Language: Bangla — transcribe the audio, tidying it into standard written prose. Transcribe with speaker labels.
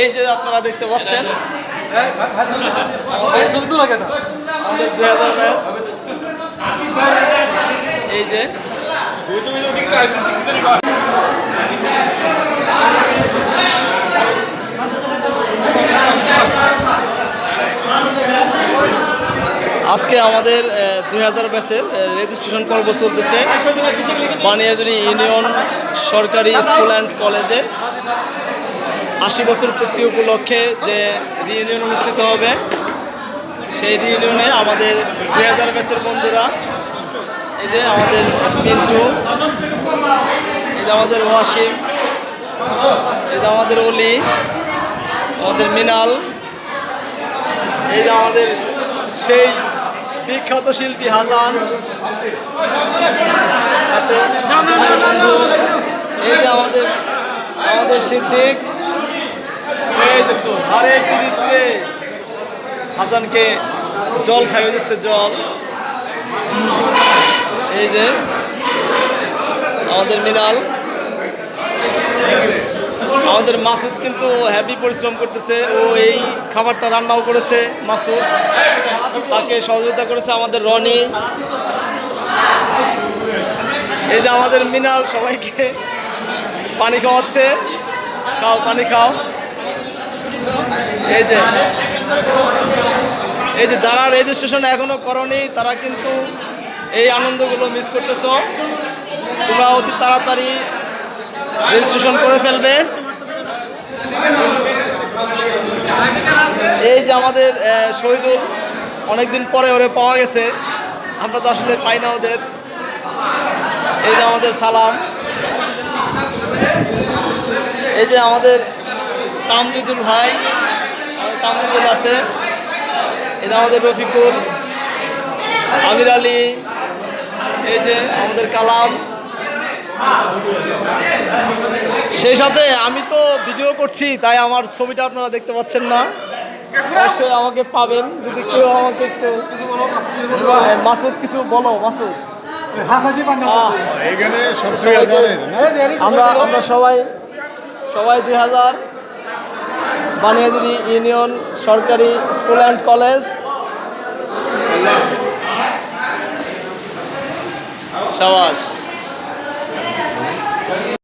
Speaker 1: এই যে আপনারা দেখতে পাচ্ছেন আমাদের 2000 ব্যাচ, এই যে আজকে আমাদের 2000 ব্যাচের রেজিস্ট্রেশন পর্ব চলতেছে বানিয়াজুরি ইউনিয়ন সরকারি স্কুল অ্যান্ড কলেজে 80 বছর পূর্তি উপলক্ষে যে রিইউনিয়ন অনুষ্ঠিত হবে, সেই রিইউনিয়নে আমাদের 2000 ব্যাচের বন্ধুরা, এই যে আমাদের পিন্টু, এই যে আমাদের ওয়াসিম, এই যে আমাদের অলি, আমাদের মিনাল, এই যে আমাদের সেই বিখ্যাত শিল্পী হাসান, সাথে হাসানের বন্ধু, এই যে আমাদের সিদ্দিক, এই দেখছো হারে কিরিত্রে হাসানকে জল খাইয়ে দিচ্ছে, জল। এই যে আমাদের মিনাল, আমাদের মাসুদ কিন্তু হেভি পরিশ্রম করতেছে, ও এই খাবারটা রান্নাও করেছে মাসুদ, তাকে সহযোগিতা করেছে আমাদের রনি। এই যে আমাদের মিনাল সবাইকে পানি খাওয়াচ্ছে, খাও পানি খাও। এই যে যারা রেজিস্ট্রেশন এখনো করনি তারা কিন্তু এই আনন্দগুলো মিস করতেছ, তোমরা অতি তাড়াতাড়ি রেজিস্ট্রেশন করে ফেলবে। এই যে আমাদের শহীদুল, অনেকদিন পরে ওরে পাওয়া গেছে, আমরা তো আসলে পাই না ওদের। এই যে আমাদের সালাম, এই যে আমাদের তামজিদুল ভাই, তামজিদুল আছে, এই যে আমাদের রফিকুল, আমির আলী, এই যে আমাদের কালাম। সেই সাথে আমি তো ভিডিও করছি, তাই আমার ছবিটা আপনারা দেখতে পাচ্ছেন না, অবশ্যই আমাকে পাবেন যদি কেউ আমাকে একটু মাসুদ কিছু বলো। মাসুদ, আমরা সবাই 2000 বানিয়াজুরি ইউনিয়ন সরকারি স্কুল অ্যান্ড কলেজ, সাবাস।